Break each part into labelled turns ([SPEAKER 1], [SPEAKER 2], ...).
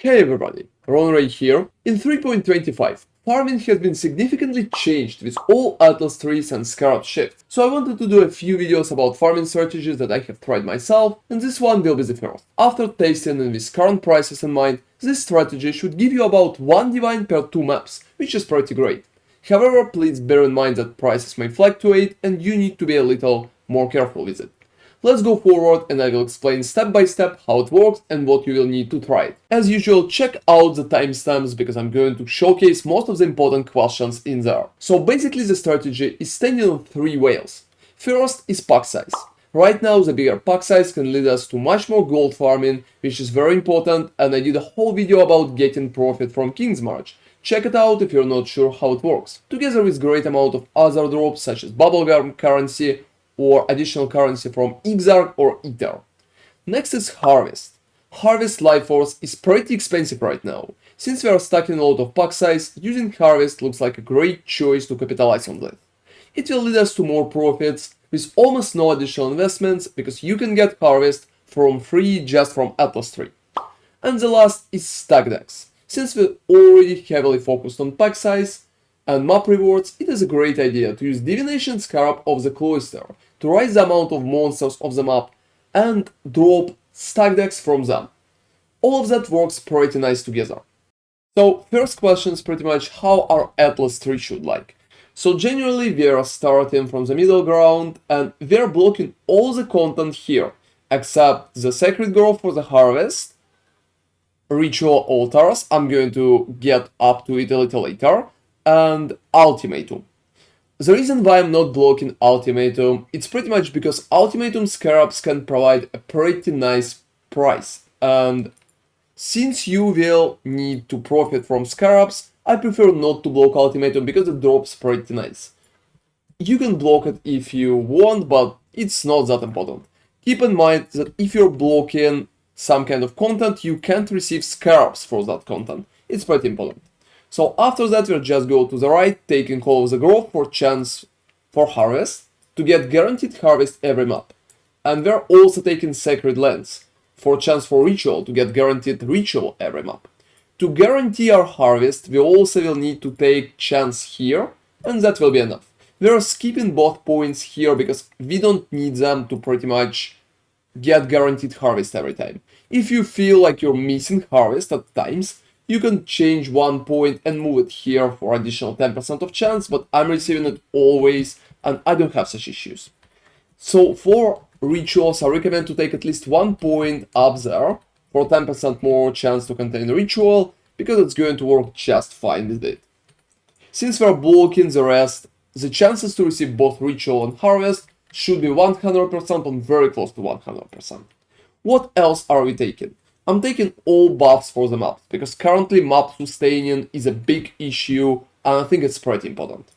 [SPEAKER 1] Hey everybody, ronarray here. In 3.25, farming has been significantly changed with all Atlas trees and Scarab shift. So I wanted to do a few videos about farming strategies that I have tried myself, and this one will be the first. After testing and with current prices in mind, this strategy should give you about 1 divine per 2 maps, which is pretty great. However, please bear in mind that prices may fluctuate and you need to be a little more careful with it. Let's go forward and I will explain step by step how it works and what you will need to try it. As usual, check out the timestamps because I'm going to showcase most of the important questions in there. So basically the strategy is standing on 3 whales. First is pack size. Right now the bigger pack size can lead us to much more gold farming, which is very important, and I did a whole video about getting profit from King's March. Check it out if you're not sure how it works. Together with great amount of other drops such as bubblegum currency, or additional currency from Exarch or Ether. Next is Harvest. Harvest Life Force is pretty expensive right now. Since we are stuck in a lot of pack size, using Harvest looks like a great choice to capitalize on that. It will lead us to more profits with almost no additional investments because you can get Harvest from free just from Atlas 3. And the last is Stack Decks. Since we're already heavily focused on pack size and map rewards, it is a great idea to use Divination Scarab of the Cloister to raise the amount of monsters of the map and drop stack decks from them. All of that works pretty nice together. So first question is pretty much how our Atlas 3 should like. So generally we are starting from the middle ground and we are blocking all the content here except the Sacred Grove for the Harvest, Ritual Altars, I'm going to get up to it a little later, and Ultimatum. The reason why I'm not blocking Ultimatum, it's pretty much because Ultimatum Scarabs can provide a pretty nice price, and since you will need to profit from Scarabs, I prefer not to block Ultimatum because it drops pretty nice. You can block it if you want, but it's not that important. Keep in mind that if you're blocking some kind of content, you can't receive Scarabs for that content. It's pretty important. So after that we'll just go to the right, taking all of the growth for chance for harvest, to get guaranteed harvest every map. And we're also taking Sacred Lands, for chance for ritual, to get guaranteed ritual every map. To guarantee our harvest, we also will need to take chance here, and that will be enough. We're skipping both points here because we don't need them to pretty much get guaranteed harvest every time. If you feel like you're missing harvest at times, you can change 1 point and move it here for additional 10% of chance, but I'm receiving it always and I don't have such issues. So for rituals, I recommend to take at least 1 point up there for 10% more chance to contain a ritual, because it's going to work just fine with it. Since we're blocking the rest, the chances to receive both ritual and harvest should be 100% and very close to 100%. What else are we taking? I'm taking all buffs for the maps, because currently map sustaining is a big issue and I think it's pretty important.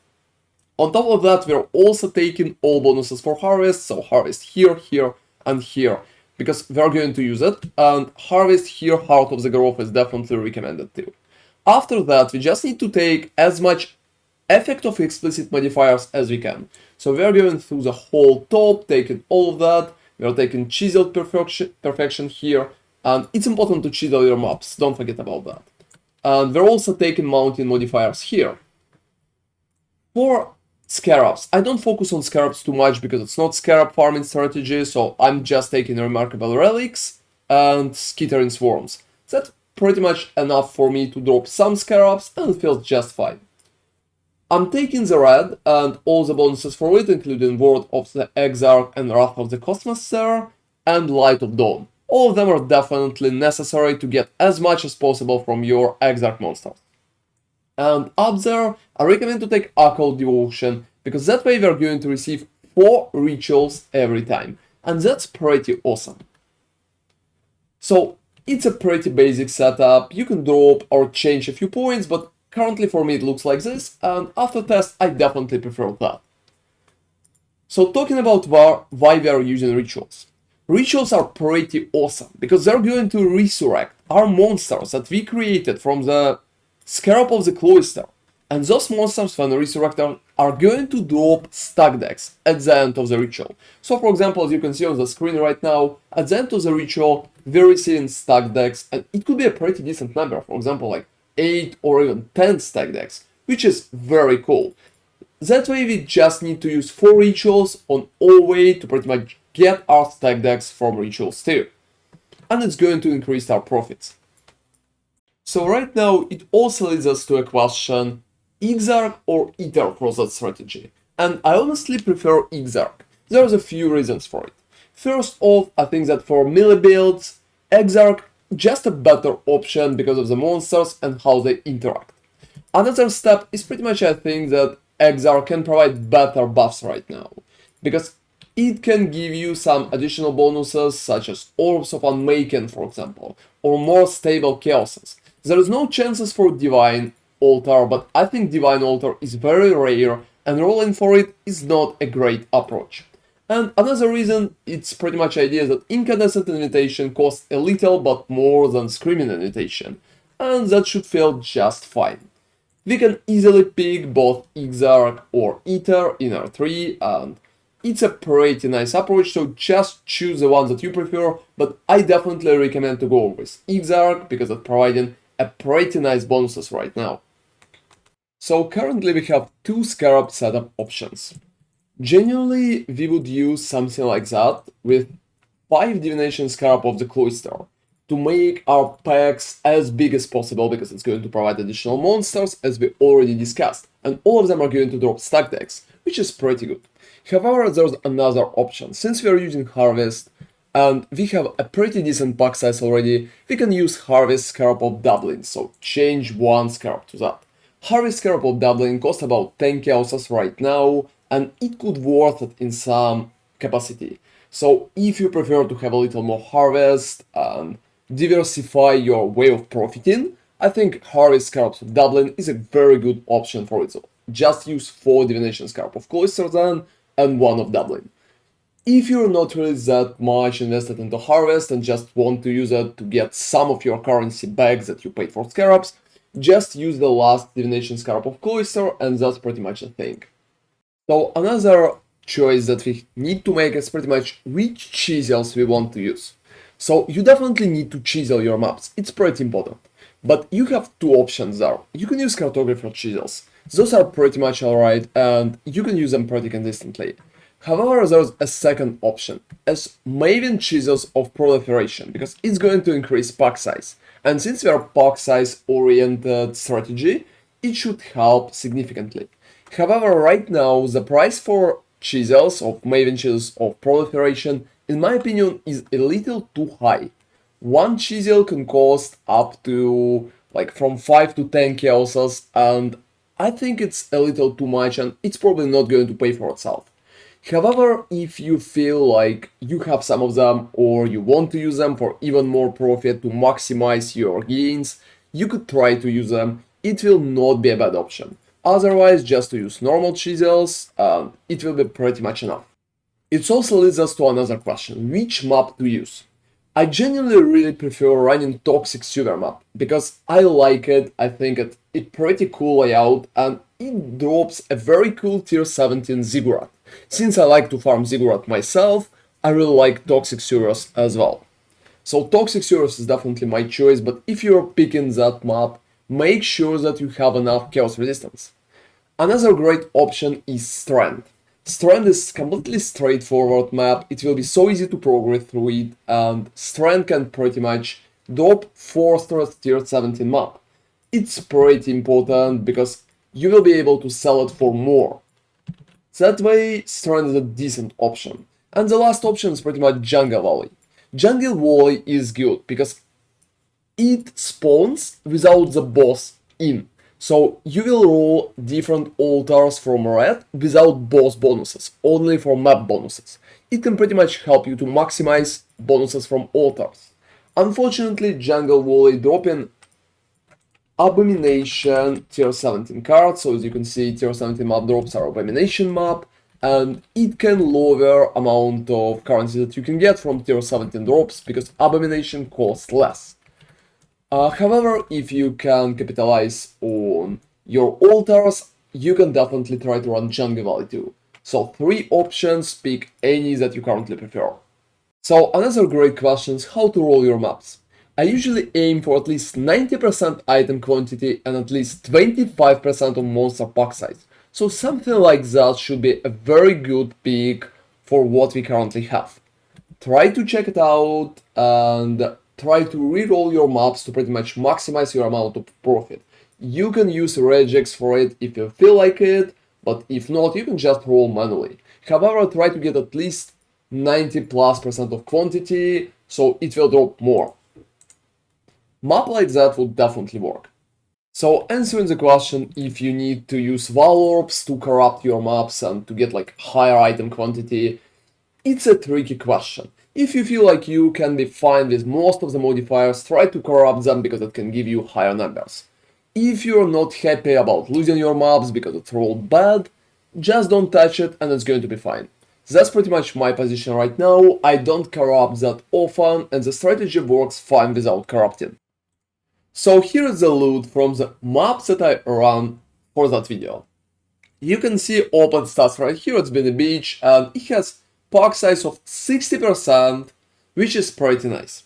[SPEAKER 1] On top of that, we're also taking all bonuses for harvest, so harvest here, here and here, because we're going to use it, and harvest here, Heart of the Grove, is definitely recommended too. After that, we just need to take as much effect of explicit modifiers as we can. So we're going through the whole top, taking all of that, we're taking Chiseled Perfection here, and it's important to chisel your maps, don't forget about that. And we're also taking mountain modifiers here. For Scarabs, I don't focus on Scarabs too much because it's not Scarab farming strategy, so I'm just taking Remarkable Relics and Skittering Swarms. That's pretty much enough for me to drop some Scarabs and it feels just fine. I'm taking the red and all the bonuses for it, including Word of the Exarch and Wrath of the Cosmos and Light of Dawn. All of them are definitely necessary to get as much as possible from your Exarch monsters. And up there, I recommend to take Occult Devotion, because that way we're going to receive 4 rituals every time. And that's pretty awesome. So, it's a pretty basic setup. You can drop or change a few points, but currently for me it looks like this, and after test I definitely prefer that. So talking about why we are using rituals. Rituals are pretty awesome, because they're going to resurrect our monsters that we created from the Scarab of the Cloister. And those monsters, when resurrected, are going to drop stack decks at the end of the ritual. So for example, as you can see on the screen right now, at the end of the ritual, we're receiving stack decks, and it could be a pretty decent number, for example like 8 or even 10 stack decks, which is very cool. That way we just need to use 4 rituals on all way to pretty much get our stack decks from rituals too. And it's going to increase our profits. So right now it also leads us to a question, Exarch or Ether for that strategy? And I honestly prefer Exarch. There's a few reasons for it. First off, I think that for melee builds, Exarch just a better option because of the monsters and how they interact. Another step is pretty much I think that Exarch can provide better buffs right now, because it can give you some additional bonuses such as Orbs of Unmaking, for example, or more stable chaoses. There is no chances for Divine Altar, but I think Divine Altar is very rare and rolling for it is not a great approach. And another reason, it's pretty much idea that Incandescent Invitation costs a little but more than Screaming Invitation, and that should feel just fine. We can easily pick both Exarch or Ether in R3, and it's a pretty nice approach, so just choose the one that you prefer, but I definitely recommend to go with Exarch because it's providing a pretty nice bonuses right now. So currently we have 2 Scarab setup options. Generally, we would use something like that with 5 Divination Scarab of the Cloister to make our packs as big as possible because it's going to provide additional monsters as we already discussed, and all of them are going to drop stack decks, which is pretty good. However, there's another option. Since we are using Harvest and we have a pretty decent pack size already, we can use Harvest Scarab of Doubling, so change 1 Scarab to that. Harvest Scarab of Doubling costs about 10 chaoses right now, and it could worth it in some capacity. So if you prefer to have a little more Harvest and diversify your way of profiting, I think Harvest Scarab of Doubling is a very good option for it. So just use 4 Divination Scarab of Cloister then, and 1 of Doubling. If you're not really that much invested into Harvest and just want to use it to get some of your currency back that you paid for Scarabs, just use the last Divination Scarab of Cloister, and that's pretty much a thing. So another choice that we need to make is pretty much which chisels we want to use. So you definitely need to chisel your maps, it's pretty important. But you have 2 options there. You can use cartographer chisels. Those are pretty much alright, and you can use them pretty consistently. However, there's a second option, as Maven Chisels of Proliferation, because it's going to increase pack size. And since we are pack size oriented strategy, it should help significantly. However, right now, the price for Chisels of Maven Chisels of Proliferation, in my opinion, is a little too high. 1 chisel can cost up to like from 5 to 10 chaoses, and I think it's a little too much and it's probably not going to pay for itself. However, if you feel like you have some of them or you want to use them for even more profit to maximize your gains, you could try to use them. It will not be a bad option. Otherwise, just to use normal chisels, it will be pretty much enough. It also leads us to another question, which map to use? I genuinely really prefer running Toxic Sewer map, because I like it, I think it's pretty cool layout, and it drops a very cool tier 17 Ziggurat. Since I like to farm Ziggurat myself, I really like Toxic Sewers as well. So Toxic Sewers is definitely my choice, but if you're picking that map, make sure that you have enough chaos resistance. Another great option is Strand. Strand is completely straightforward map, it will be so easy to progress through it, and Strand can pretty much drop 4-star tier 17 map. It's pretty important because you will be able to sell it for more. That way, Strand is a decent option. And the last option is pretty much Jungle Valley. Jungle Valley is good because it spawns without the boss in. So you will roll different altars from red without boss bonuses, only for map bonuses. It can pretty much help you to maximize bonuses from altars. Unfortunately, Jungle Valley dropping Abomination tier 17 cards, so as you can see, tier 17 map drops are Abomination map, and it can lower amount of currency that you can get from tier 17 drops because Abomination costs less. However, if you can capitalize on your altars, you can definitely try to run Jungle Valley too. So 3 options, pick any that you currently prefer. So another great question is how to roll your maps. I usually aim for at least 90% item quantity and at least 25% of monster pack size. So something like that should be a very good pick for what we currently have. Try to check it out and try to re-roll your maps to pretty much maximize your amount of profit. You can use regex for it if you feel like it, but if not, you can just roll manually. However, try to get at least 90+% of quantity, so it will drop more. Map like that would definitely work. So answering the question if you need to use Valorbs to corrupt your maps and to get like higher item quantity, it's a tricky question. If you feel like you can be fine with most of the modifiers, try to corrupt them because it can give you higher numbers. If you're not happy about losing your maps because it's rolled bad, just don't touch it and it's going to be fine. That's pretty much my position right now. I don't corrupt that often and the strategy works fine without corrupting. So here is the loot from the maps that I ran for that video. You can see open stats right here, it's been a beach and it has pack size of 60%, which is pretty nice.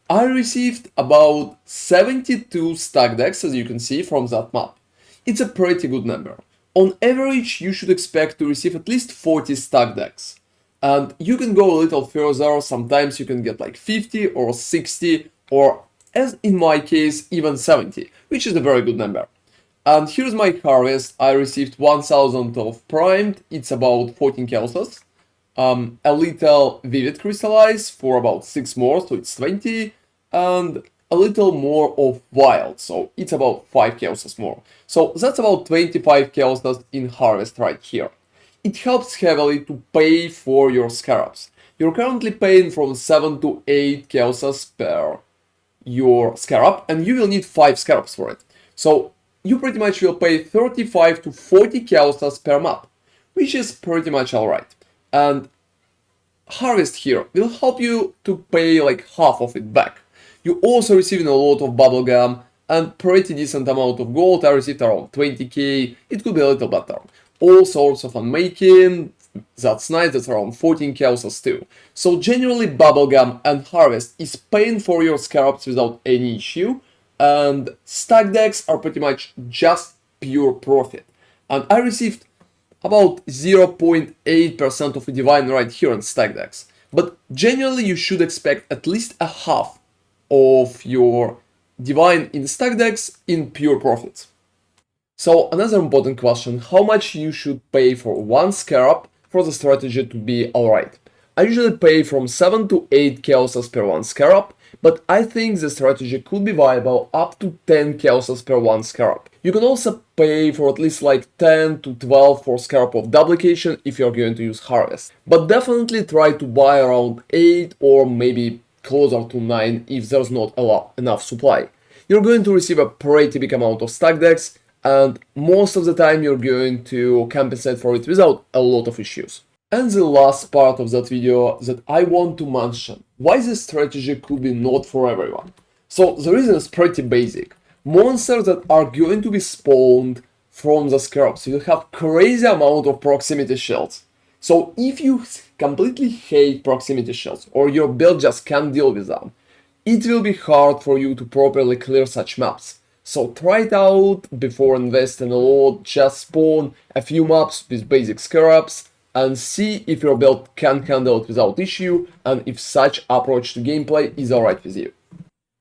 [SPEAKER 1] I received about 72 stack decks, as you can see from that map. It's a pretty good number. On average, you should expect to receive at least 40 stack decks. And you can go a little further, sometimes you can get like 50 or 60 or, as in my case, even 70, which is a very good number. And here's my harvest. I received 1000 of primed, it's about 14 Chisels. A little vivid crystallize for about 6 more, so it's 20, and a little more of wild, so it's about 5 Chisels more. So that's about 25 Chisels in harvest right here. It helps heavily to pay for your scarabs. You're currently paying from 7 to 8 Chisels per your scarab, and you will need 5 scarabs for it. So you pretty much will pay 35 to 40 Chisels per map, which is pretty much alright. And harvest here will help you to pay like half of it back. You also receiving a lot of bubblegum and pretty decent amount of gold. I received around 20k, it could be a little better. All sorts of unmaking, that's nice, that's around 14k also still. So generally bubblegum and harvest is paying for your scarabs without any issue, and stack decks are pretty much just pure profit. And I received about 0.8% of a divine right here on stack decks. But generally you should expect at least a half of your divine in stack decks in pure profits. So another important question, how much you should pay for one scarab for the strategy to be alright. I usually pay from 7 to 8 Chisels per one scarab, but I think the strategy could be viable up to 10 Chisels per one scarab. You can also pay for at least like 10 to 12 for scarab of duplication if you're going to use harvest. But definitely try to buy around 8 or maybe closer to 9 if there's not enough supply. You're going to receive a pretty big amount of stack decks, and most of the time you're going to compensate for it without a lot of issues. And the last part of that video that I want to mention, why this strategy could be not for everyone. So the reason is pretty basic. Monsters that are going to be spawned from the scarabs will have crazy amount of proximity shields. So if you completely hate proximity shields or your build just can't deal with them, it will be hard for you to properly clear such maps. So try it out before investing a lot, just spawn a few maps with basic scarabs and see if your build can handle it without issue and if such approach to gameplay is alright with you.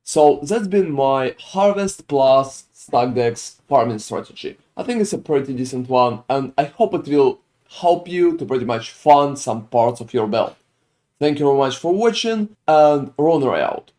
[SPEAKER 1] So that's been my harvest plus stack decks farming strategy. I think it's a pretty decent one and I hope it will help you to pretty much fund some parts of your build. Thank you very much for watching and ronarray out.